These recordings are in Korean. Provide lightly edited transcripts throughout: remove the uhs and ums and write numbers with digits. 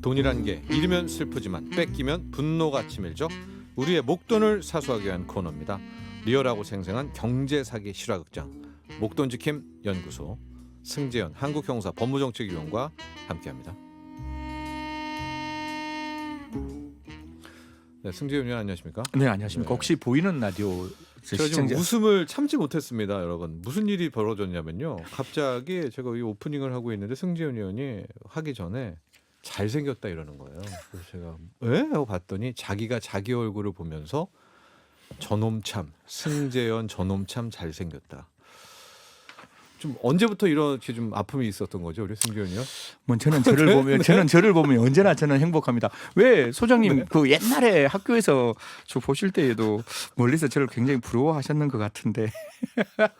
돈이란 게 잃으면 슬프지만 뺏기면 분노가 치밀죠. 우리의 목돈을 사수하기 위한 코너입니다. 리얼하고 생생한 경제사기 실화극장 목돈지킴 연구소 승재현 한국형사 법무정책위원과 함께합니다. 네, 승재현 위원 안녕하십니까? 네, 안녕하십니까. 네. 혹시 보이는 라디오 제가 지금 웃음을 참지 못했습니다, 여러분. 무슨 일이 벌어졌냐면요. 갑자기 제가 이 오프닝을 하고 있는데 승재현 의원이 하기 전에 잘생겼다 이러는 거예요. 그래서 제가 에? 하고 봤더니 자기가 자기 얼굴을 보면서 저놈 참 승재현 저놈 참 잘생겼다. 좀 언제부터 이렇게 좀 아픔이 있었던 거죠, 우리 승재현이요? 뭐 저는 저를 보면 언제나 저는 행복합니다. 왜 소장님 네. 그 옛날에 학교에서 저 보실 때에도 멀리서 저를 굉장히 부러워하셨는 것 같은데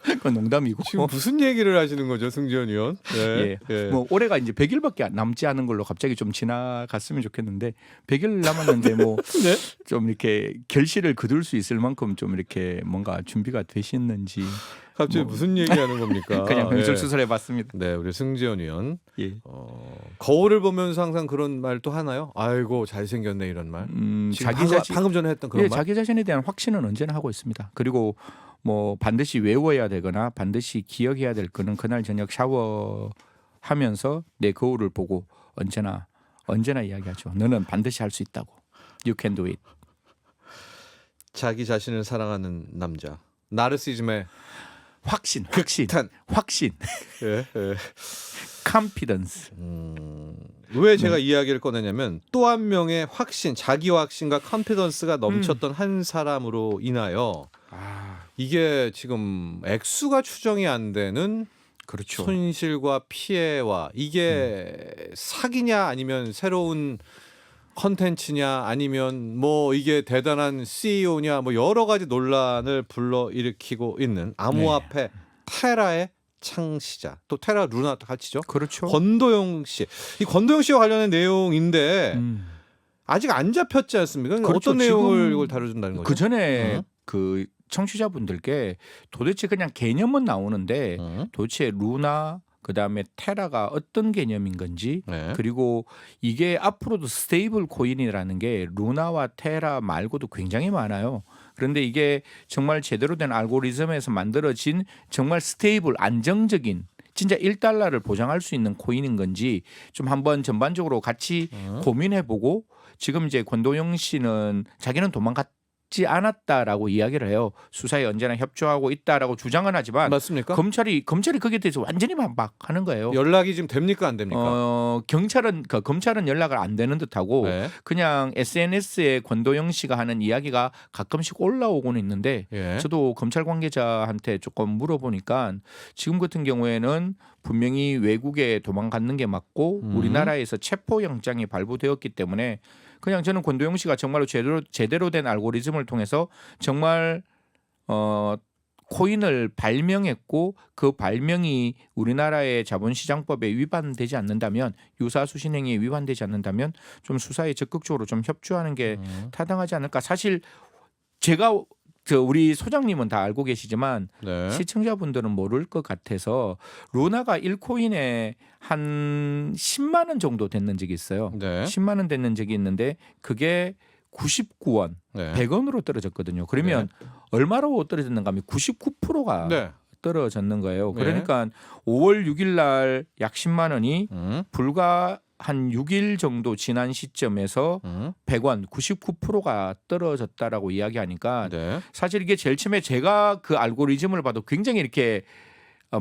그건 농담이고. 지금 무슨 얘기를 하시는 거죠, 승재현 의원? 네. 예. 뭐 올해가 이제 100일밖에 남지 않은 걸로 갑자기 좀 지나갔으면 좋겠는데 100일 남았는데 뭐 좀 네? 이렇게 결실을 거둘 수 있을 만큼 좀 이렇게 뭔가 준비가 되셨는지 갑자기 뭐. 무슨 얘기하는 겁니까? 그냥 예. 명철수설해 봤습니다. 네, 우리 승재현 의원. 예. 거울을 보면서 항상 그런 말 또 하나요? 아이고 잘생겼네 이런 말. 지금 방금 전에 했던 그런 예, 말. 자기 자신에 대한 확신은 언제나 하고 있습니다. 그리고 뭐 반드시 외워야 되거나 반드시 기억해야 될 거는 그날 저녁 샤워하면서 내 거울을 보고 언제나 이야기하죠. 너는 반드시 할 수 있다고. You can do it. 자기 자신을 사랑하는 남자. 나르시즘의 확신. 예, 예. confidence. 왜 제가 이야기를 꺼내냐면 또 한 명의 확신, 자기 확신과 컨피던스가 넘쳤던 한 사람으로 인하여 이게 지금 액수가 추정이 안 되는 그렇죠. 손실과 피해와 이게 사기냐 아니면 새로운 컨텐츠냐 아니면 뭐 이게 대단한 CEO냐 뭐 여러 가지 논란을 불러일으키고 있는 암호화폐 테라의 창시자 또 테라 루나도 같이죠. 그렇죠. 권도영 씨. 이 권도영 씨와 관련된 내용인데 아직 안 잡혔지 않습니까? 그러니까 그렇죠. 어떤 내용을 지금 이걸 다뤄준다는 거죠? 그 전에 그 청취자분들께 도대체 그냥 개념은 나오는데 도대체 루나 그다음에 테라가 어떤 개념인 건지 네. 그리고 이게 앞으로도 스테이블 코인이라는 게 루나와 테라 말고도 굉장히 많아요. 그런데 이게 정말 제대로 된 알고리즘에서 만들어진 정말 스테이블 안정적인 진짜 1달러를 보장할 수 있는 코인인 건지 좀 한번 전반적으로 같이 고민해보고 지금 이제 권도영 씨는 자기는 도망갔지 않았다라고 이야기를 해요. 수사에 언제나 협조하고 있다라고 주장은 하지만 맞습니까? 검찰이 거기에 대해서 완전히 반박하는 거예요. 연락이 지금 됩니까 안 됩니까? 검찰은 연락을 안 되는 듯하고 네. 그냥 SNS에 권도영 씨가 하는 이야기가 가끔씩 올라오고는 있는데 예. 저도 검찰 관계자한테 조금 물어보니까 지금 같은 경우에는 분명히 외국에 도망갔는 게 맞고 우리나라에서 체포영장이 발부되었기 때문에 그냥 저는 권도영 씨가 정말로 제대로 된 알고리즘을 통해서 정말 코인을 발명했고 그 발명이 우리나라의 자본시장법에 위반되지 않는다면 유사수신행위에 위반되지 않는다면 좀 수사에 적극적으로 좀 협조하는 게 타당하지 않을까. 사실 제가 우리 소장님은 다 알고 계시지만 네. 시청자분들은 모를 것 같아서 루나가 1코인에 한 10만 원 정도 됐는 적이 있어요. 네. 10만 원 됐는 적이 있는데 그게 99원, 네. 100원으로 떨어졌거든요. 그러면 얼마로 떨어졌는가 하면 99%가 네. 떨어졌는 거예요. 네. 그러니까 5월 6일 날 약 10만 원이 불과 한 6일 정도 지난 시점에서 100원 99%가 떨어졌다라고 이야기하니까 네. 사실 이게 제일 처음에 제가 그 알고리즘을 봐도 굉장히 이렇게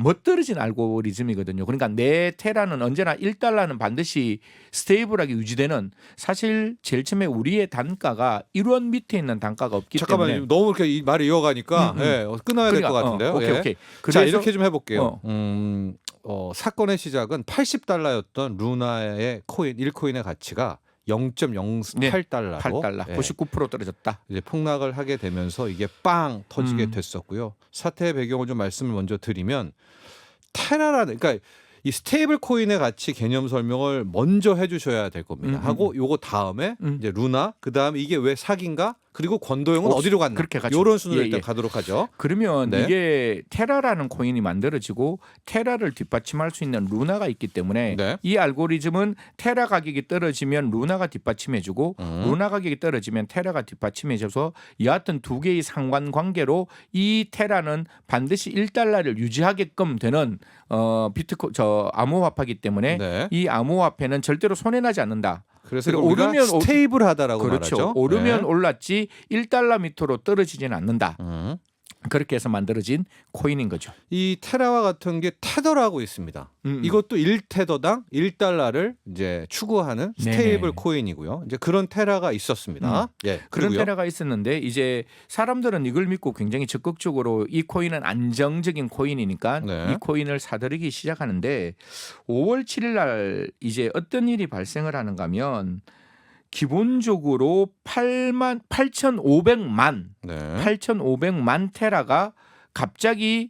멋들어진 알고리즘이거든요. 그러니까 내 테라는 언제나 1달러는 반드시 스테이블하게 유지되는 사실 제일 처음에 우리의 단가가 1원 밑에 있는 단가가 없기 잠깐만요. 때문에 너무 이렇게 이 말이 이어가니까 예, 끊어야 될 것 같은데요. 오케이. 자, 그래서 이렇게 좀 해볼게요. 사건의 시작은 80달러였던 루나의 코인 1코인의 가치가 0.08달러로 8달러, 99% 떨어졌다. 이제 폭락을 하게 되면서 이게 빵 터지게 됐었고요. 사태의 배경을 좀 말씀을 먼저 드리면 테라라는 그러니까 이 스테이블 코인의 가치 개념 설명을 먼저 해주셔야 될 겁니다. 하고 요거 다음에 이제 루나 그 다음에 이게 왜 사기인가 그리고 권도영은 어디로 갔나? 그렇게 가죠. 이런 순으로 예, 일단 예. 가도록 하죠. 그러면 네. 이게 테라라는 코인이 만들어지고 테라를 뒷받침할 수 있는 루나가 있기 때문에 네. 이 알고리즘은 테라 가격이 떨어지면 루나가 뒷받침해주고 루나 가격이 떨어지면 테라가 뒷받침해줘서 여하튼 두 개의 상관관계로 이 테라는 반드시 1달러를 유지하게끔 되는 암호화폐이기 때문에 네. 이 암호화폐는 절대로 손해나지 않는다. 그래서 그리고 우리가 오르면 스테이블하다라고 그렇죠. 말하죠. 오르면 네. 올랐지 1달러 밑으로 떨어지지는 않는다. 음. 그렇게 해서 만들어진 코인인 거죠. 이 테라와 같은 게 테더라고 있습니다. 이것도 1테더당 1달러를 이제 추구하는 스테이블 네네. 코인이고요. 이제 그런 테라가 있었습니다. 예. 그런 그리고요. 테라가 있었는데 이제 사람들은 이걸 믿고 굉장히 적극적으로 이 코인은 안정적인 코인이니까 네. 이 코인을 사들이기 시작하는데 5월 7일 날 이제 어떤 일이 발생을 하는가 하면 기본적으로 8,500만 네. 8,500만 테라가 갑자기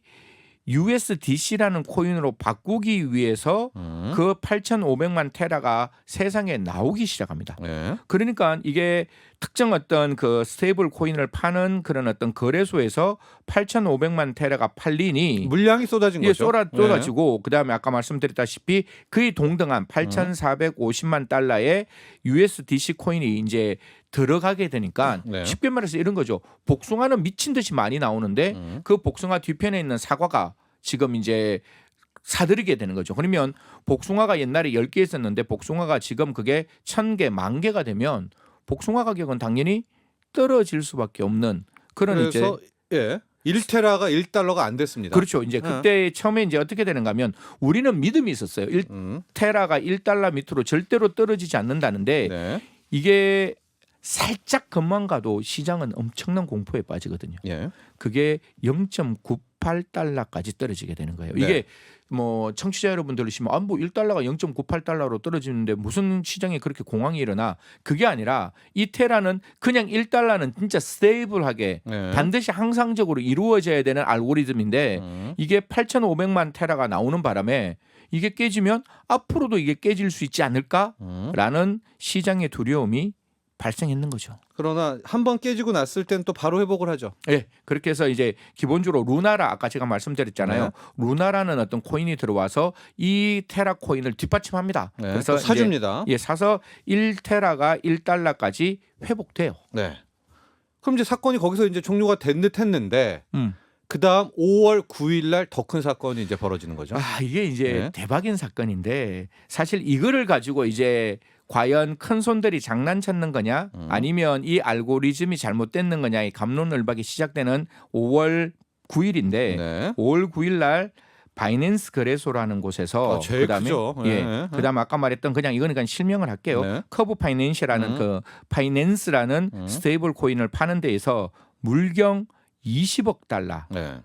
USDC라는 코인으로 바꾸기 위해서 그 8,500만 테라가 세상에 나오기 시작합니다. 네. 그러니까 이게 특정 어떤 그 스테이블 코인을 파는 그런 어떤 거래소에서 8,500만 테라가 팔리니 물량이 쏟아진 예, 거죠. 쏟아지고 그다음에 아까 말씀드렸다시피 그에 동등한 8,450만 달러의 USDC 코인이 이제 들어가게 되니까 네. 쉽게 말해서 이런 거죠. 복숭아는 미친 듯이 많이 나오는데 그 복숭아 뒤편에 있는 사과가 지금 이제 사들이게 되는 거죠. 그러면 복숭아가 옛날에 10개 있었는데 복숭아가 지금 그게 1,000개, 10,000개가 되면 복숭아 가격은 당연히 떨어질 수밖에 없는 그런 그래서 이제 1테라가 1달러가 안 됐습니다. 그렇죠. 이제 그때 처음에 이제 어떻게 되는가 하면 우리는 믿음이 있었어요. 1테라가 1달러 밑으로 절대로 떨어지지 않는다는데 네. 이게 살짝 겉만 가도 시장은 엄청난 공포에 빠지거든요. 예. 그게 0.98달러까지 떨어지게 되는 거예요. 네. 이게 뭐 청취자 여러분들 들으시면 뭐 1달러가 0.98달러로 떨어지는데 무슨 시장에 그렇게 공황이 일어나? 그게 아니라 이 테라는 그냥 1달러는 진짜 스테이블하게 네. 반드시 항상적으로 이루어져야 되는 알고리즘인데 이게 8,500만 테라가 나오는 바람에 이게 깨지면 앞으로도 이게 깨질 수 있지 않을까라는 시장의 두려움이 발생했는 거죠. 그러나 한번 깨지고 났을 땐 또 바로 회복을 하죠. 예, 그렇게 해서 이제 기본적으로 루나라 아까 제가 말씀드렸잖아요. 네. 루나라는 어떤 코인이 들어와서 이 테라 코인을 뒷받침합니다. 네. 그래서 또 사줍니다. 이제, 사서 1테라가 1달러까지 회복돼요. 네. 그럼 이제 사건이 거기서 이제 종료가 된 듯 했는데 그다음 5월 9일 날 더 큰 사건이 이제 벌어지는 거죠. 이게 이제 네. 대박인 사건인데 사실 이거를 가지고 이제 과연 큰 손들이 장난쳤는 거냐 아니면 이 알고리즘이 잘못됐는 거냐의 갑론을박이 시작되는 5월 9일인데 네. 5월 9일 날 바이낸스 거래소라는 곳에서 제일 그다음에 크죠. 네. 예, 그다음 아까 말했던 그냥 이거는 그냥 실명을 할게요. 네. 커브 파이낸시라는 그 파이낸스라는 스테이블 코인을 파는 데에서 물경 20억 달러 네.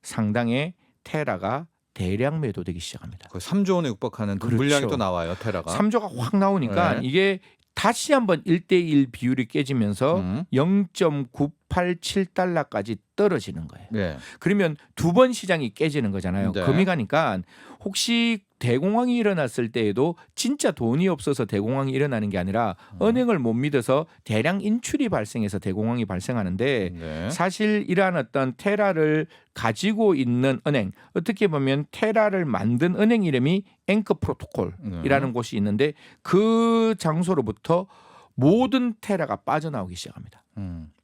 상당의 테라가 대량 매도되기 시작합니다. 그 3조 원에 육박하는 그렇죠. 물량이 또 나와요. 테라가. 3조가 확 나오니까 네. 이게 다시 한번 1대1 비율이 깨지면서 0.987달러까지 떨어지는 거예요. 네. 그러면 두 번 시장이 깨지는 거잖아요. 네. 금이 가니까 혹시 대공황이 일어났을 때에도 진짜 돈이 없어서 대공황이 일어나는 게 아니라 은행을 못 믿어서 대량 인출이 발생해서 대공황이 발생하는데 네. 사실 이러한 어떤 테라를 가지고 있는 은행 어떻게 보면 테라를 만든 은행 이름이 앵커 프로토콜이라는 곳이 있는데 그 장소로부터 모든 테라가 빠져나오기 시작합니다.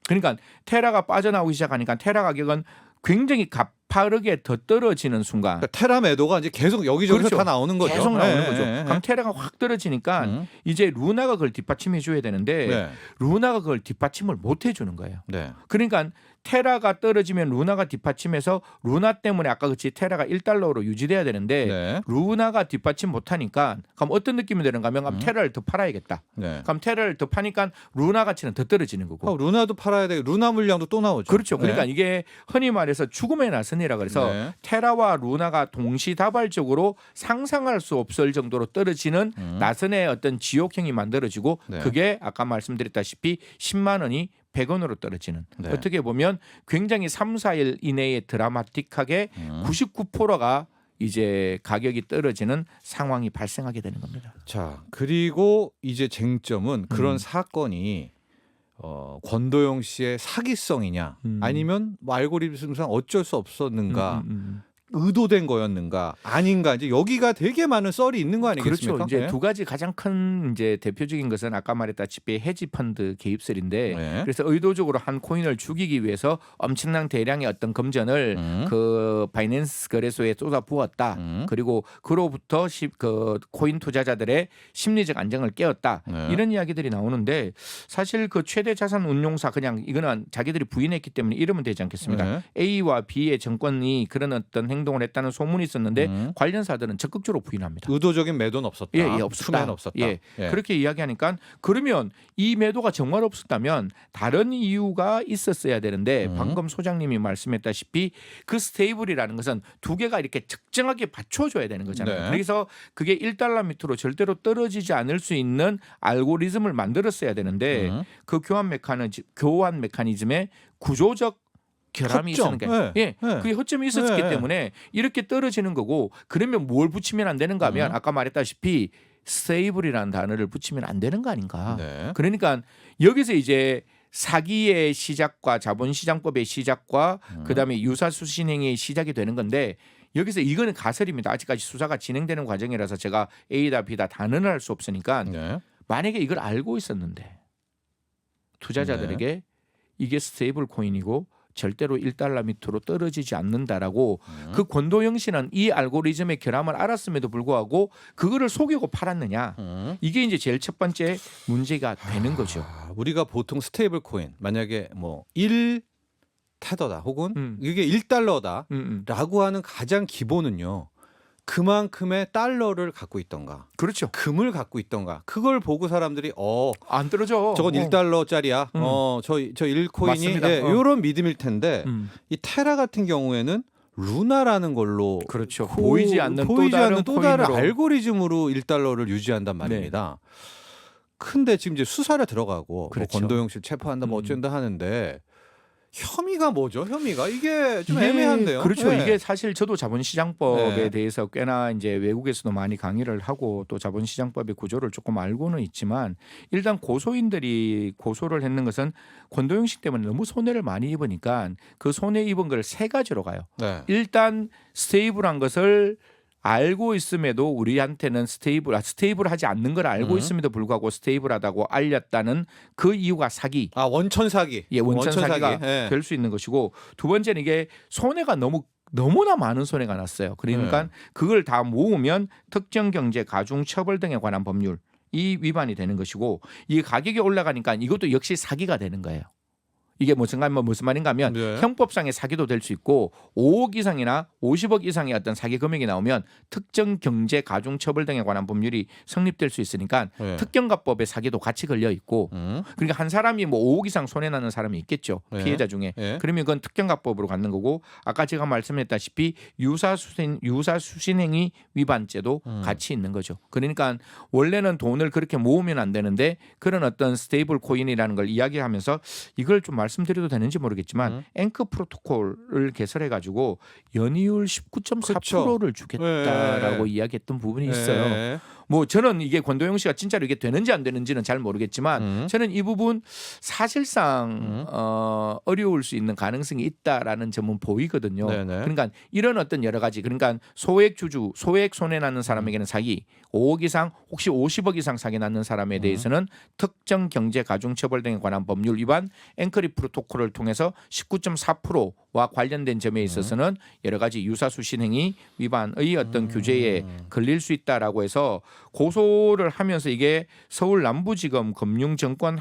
그러니까 테라가 빠져나오기 시작하니까 테라 가격은 굉장히 가파르게 더 떨어지는 순간 그러니까 테라 매도가 이제 계속 여기저기서 그렇죠. 다 나오는 거죠. 계속 나오는 네. 거죠. 네. 그럼 테라가 확 떨어지니까 이제 루나가 그걸 뒷받침해 줘야 되는데 네. 루나가 그걸 뒷받침을 못 해주는 거예요. 네. 그러니까 테라가 떨어지면 루나가 뒷받침해서 루나 때문에 아까 그치 테라가 1달러로 유지돼야 되는데 네. 루나가 뒷받침 못하니까 그럼 어떤 느낌이 드는가 하면 그럼 테라를 더 팔아야겠다. 네. 그럼 테라를 더 파니까 루나 가치는 더 떨어지는 거고. 루나도 팔아야 돼. 루나 물량도 또 나오죠. 그렇죠. 그러니까 네. 이게 흔히 말해서 죽음의 나선이라 그래서 네. 테라와 루나가 동시다발적으로 상상할 수 없을 정도로 떨어지는 나선의 어떤 지옥형이 만들어지고 네. 그게 아까 말씀드렸다시피 10만 원이 100원으로 떨어지는 네. 어떻게 보면 굉장히 3, 4일 이내에 드라마틱하게 99%가 이제 가격이 떨어지는 상황이 발생하게 되는 겁니다. 자, 그리고 이제 쟁점은 그런 사건이 권도영 씨의 사기성이냐 아니면 뭐 알고리즘상 어쩔 수 없었는가 의도된 거였는가 아닌가 이제 여기가 되게 많은 썰이 있는 거 아니겠습니까? 그렇죠. 이제 네. 두 가지 가장 큰 이제 대표적인 것은 아까 말했다시피 헤지 펀드 개입설인데 네. 그래서 의도적으로 한 코인을 죽이기 위해서 엄청난 대량의 어떤 금전을 그 바이낸스 거래소에 쏟아 부었다. 그리고 그로부터 그 코인 투자자들의 심리적 안정을 깨웠다. 네. 이런 이야기들이 나오는데 사실 그 최대 자산 운용사 그냥 이거는 자기들이 부인했기 때문에 이러면 되지 않겠습니까? 네. A와 B의 정권이 그런 어떤 행동을 했다는 소문이 있었는데 관련사들은 적극적으로 부인합니다. 의도적인 매도는 없었다. 예, 없었다. 투매는 없었다. 예. 그렇게 이야기하니까 그러면 이 매도가 정말 없었다면 다른 이유가 있었어야 되는데 방금 소장님이 말씀했다시피 그 스테이블이라는 것은 두 개가 이렇게 적정하게 받쳐줘야 되는 거잖아요. 네. 그래서 그게 1달러 밑으로 절대로 떨어지지 않을 수 있는 알고리즘을 만들었어야 되는데 그 교환 메커니즘의 구조적 결함이 허점. 있었는 게 네. 네. 그게 허점이 있었기 네. 때문에 이렇게 떨어지는 거고 그러면 뭘 붙이면 안 되는가 하면 아까 말했다시피 스테이블이라는 단어를 붙이면 안 되는 거 아닌가. 네. 그러니까 여기서 이제 사기의 시작과 자본시장법의 시작과 그다음에 유사수신행위의 시작이 되는 건데 여기서 이거는 가설입니다. 아직까지 수사가 진행되는 과정이라서 제가 A다 B다 단언을 할 수 없으니까 네. 만약에 이걸 알고 있었는데 투자자들에게 이게 스테이블 코인이고 절대로 1달러 밑으로 떨어지지 않는다라고 그 권도영 씨는 이 알고리즘의 결함을 알았음에도 불구하고 그거를 속이고 팔았느냐. 이게 이제 제일 첫 번째 문제가 되는 거죠. 우리가 보통 스테이블 코인 만약에 뭐 1테더다 혹은 이게 1달러다라고 하는 가장 기본은요. 그만큼의 달러를 갖고 있던가. 그렇죠. 금을 갖고 있던가. 그걸 보고 사람들이 안 떨어져. 저건 1달러짜리야. 저 1코인이 맞습니다. 이런 믿음일 텐데 이 테라 같은 경우에는 루나라는 걸로 그렇죠. 보이지 않는 또 다른 코인으로. 알고리즘으로 1달러를 유지한단 말입니다. 근데 지금 이제 수사를 들어가고 그렇죠. 뭐 권도영 씨 체포한다 뭐 어쩐다 하는데 혐의가 뭐죠? 혐의가 이게 좀 애매한데요. 그렇죠. 네. 이게 사실 저도 자본시장법에 네. 대해서 꽤나 이제 외국에서도 많이 강의를 하고 또 자본시장법의 구조를 조금 알고는 있지만 일단 고소인들이 고소를 했는 것은 권도영 씨 때문에 너무 손해를 많이 입으니까 그 손해 입은 걸 세 가지로 가요. 네. 일단 스테이블한 것을 알고 있음에도 우리한테는 스테이블하지 않는 걸 알고 있음에도 불구하고 스테이블하다고 알렸다는 그 이유가 사기. 원천 사기. 예, 원천 사기가 예. 될 수 있는 것이고 두 번째는 이게 손해가 너무나 많은 손해가 났어요. 그러니까 그걸 다 모으면 특정 경제 가중 처벌 등에 관한 법률 이 위반이 되는 것이고 이 가격이 올라가니까 이것도 역시 사기가 되는 거예요. 이게 무슨 말인가 하면 형법상의 사기도 될 수 있고 5억 이상이나 50억 이상의 어떤 사기 금액이 나오면 특정 경제 가중 처벌 등에 관한 법률이 성립될 수 있으니까 특경가법의 사기도 같이 걸려 있고 그러니까 한 사람이 뭐 5억 이상 손해 나는 사람이 있겠죠. 피해자 중에. 그러면 그건 특경가법으로 갖는 거고 아까 제가 말씀했다시피 유사수신행위 위반죄도 같이 있는 거죠. 그러니까 원래는 돈을 그렇게 모으면 안 되는데 그런 어떤 스테이블 코인이라는 걸 이야기하면서 이걸 좀 말씀드려도 되는지 모르겠지만 앵커 프로토콜을 개설해 가지고 연이율 19.4%를 주겠다라고 이야기했던 부분이 있어요. 뭐 저는 이게 권도영 씨가 진짜로 이게 되는지 안 되는지는 잘 모르겠지만 저는 이 부분 사실상 어려울 수 있는 가능성이 있다라는 점은 보이거든요. 그러니까 이런 어떤 여러 가지 그러니까 소액 손해 나는 사람에게는 사기 5억 이상 혹시 50억 이상 사기 나는 사람에 대해서는 특정 경제 가중 처벌 등에 관한 법률 위반 앵커리 프로토콜을 통해서 19.4%와 관련된 점에 있어서는 여러 가지 유사수신행위 위반의 어떤 규제에 걸릴 수 있다라고 해서 고소를 하면서 이게 서울 남부지검 금융정권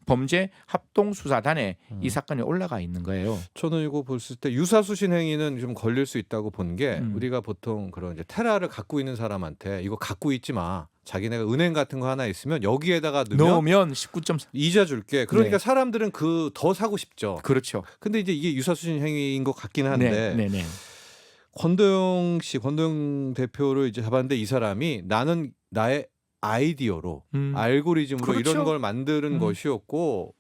범죄 합동수사단에 이 사건이 올라가 있는 거예요. 저는 이거 봤을 때 유사수신 행위는 좀 걸릴 수 있다고 본 게 우리가 보통 그런 이제 테라를 갖고 있는 사람한테 이거 갖고 있지 마. 자기네가 은행 같은 거 하나 있으면 여기에다가 넣으면 19.4 이자 줄게. 그러니까 사람들은 그 더 사고 싶죠. 그렇죠. 근데 이제 이게 유사수신 행위인 것 같긴 한데 권도영 대표를 이제 잡았는데 이 사람이 나는 나의 아이디어로 알고리즘으로 그렇죠. 이런 걸 만드는 것이었고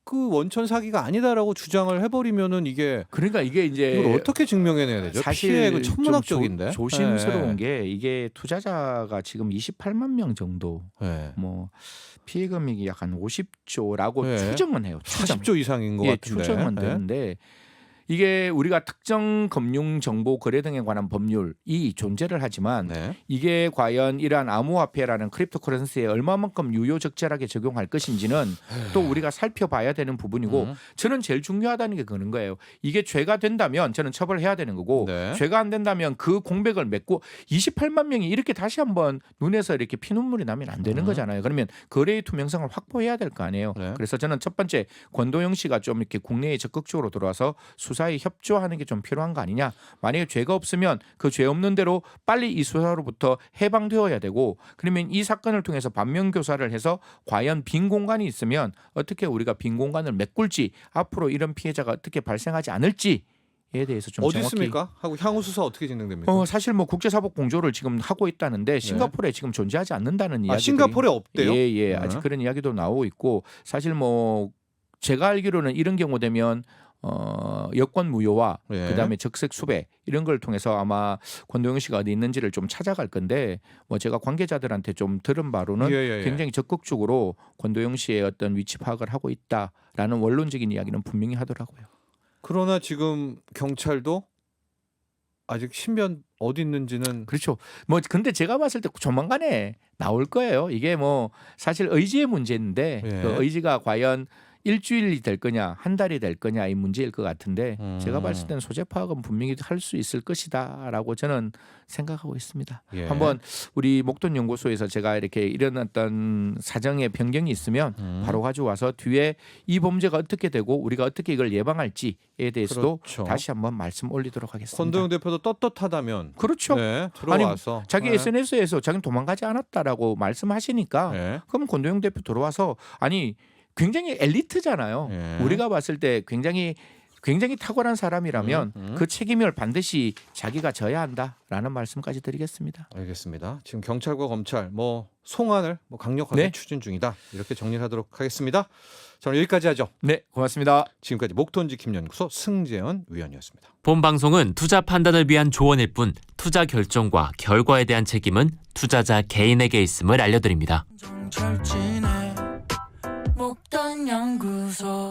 그 원천 사기가 아니다라고 주장을 해버리면은 이게 그러니까 이게 이제 이걸 어떻게 증명해내야 되죠? 사실 피해 그 좀 천문학적인데. 조심스러운 네. 게 이게 투자자가 지금 28만 명 정도 네. 뭐 피해 금액이 약 한 50조라고 네. 추정은 해요. 추정. 40조 이상인 것 예, 같은데. 추정은 네. 되는데 이게 우리가 특정 금융 정보 거래 등에 관한 법률이 존재를 하지만 네. 이게 과연 이러한 암호화폐라는 크립토커런시에 얼마만큼 유효적절하게 적용할 것인지는 또 우리가 살펴봐야 되는 부분이고 저는 제일 중요하다는 게 그런 거예요. 이게 죄가 된다면 저는 처벌해야 되는 거고 네. 죄가 안 된다면 그 공백을 맺고 28만 명이 이렇게 다시 한번 눈에서 이렇게 피눈물이 나면 안 되는 거잖아요. 그러면 거래의 투명성을 확보해야 될 거 아니에요. 네. 그래서 저는 첫 번째 권도영 씨가 좀 이렇게 국내에 적극적으로 들어와서 수사에 협조하는 게 좀 필요한 거 아니냐. 만약에 죄가 없으면 그 죄 없는 대로 빨리 이 수사로부터 해방되어야 되고 그러면 이 사건을 통해서 반면 교사를 해서 과연 빈 공간이 있으면 어떻게 우리가 빈 공간을 메꿀지 앞으로 이런 피해자가 어떻게 발생하지 않을지에 대해서 좀 어디 정확히 있습니까? 하고 향후 수사 어떻게 진행됩니까? 사실 뭐 국제사법 공조를 지금 하고 있다는데 싱가포르에 지금 존재하지 않는다는 이야기들이 싱가포르에 없대요? 예, 아직 그런 이야기도 나오고 있고 사실 뭐 제가 알기로는 이런 경우 되면 여권 무효와 예. 그다음에 적색 수배 이런 걸 통해서 아마 권도영 씨가 어디 있는지를 좀 찾아갈 건데 뭐 제가 관계자들한테 좀 들은 바로는 예. 굉장히 적극적으로 권도영 씨의 어떤 위치 파악을 하고 있다라는 원론적인 이야기는 분명히 하더라고요. 그러나 지금 경찰도 아직 신변 어디 있는지는 그렇죠. 뭐 근데 제가 봤을 때 조만간에 나올 거예요. 이게 뭐 사실 의지의 문제인데 예. 그 의지가 과연 일주일이 될 거냐 한 달이 될 거냐 이 문제일 것 같은데 제가 봤을 때는 소재 파악은 분명히 할 수 있을 것이다라고 저는 생각하고 있습니다. 예. 한번 우리 목돈 연구소에서 제가 이렇게 이런 어떤 사정의 변경이 있으면 바로 가져와서 뒤에 이 범죄가 어떻게 되고 우리가 어떻게 이걸 예방할지에 대해서도 그렇죠. 다시 한번 말씀 올리도록 하겠습니다. 권도영 대표도 떳떳하다면 그렇죠. 네, 들어와서 자기 네. SNS에서 자기는 도망가지 않았다라고 말씀하시니까 네. 그럼 권도영 대표 들어와서 아니 굉장히 엘리트잖아요. 예. 우리가 봤을 때 굉장히 탁월한 사람이라면 그 책임을 반드시 자기가 져야 한다라는 말씀까지 드리겠습니다. 알겠습니다. 지금 경찰과 검찰 뭐 송환을 뭐 강력하게 네. 추진 중이다. 이렇게 정리를 하도록 하겠습니다. 저는 여기까지 하죠. 네, 고맙습니다. 지금까지 목돈지킴연구소 승재현 위원이었습니다. 본 방송은 투자 판단을 위한 조언일 뿐 투자 결정과 결과에 대한 책임은 투자자 개인에게 있음을 알려드립니다. 목돈 연구소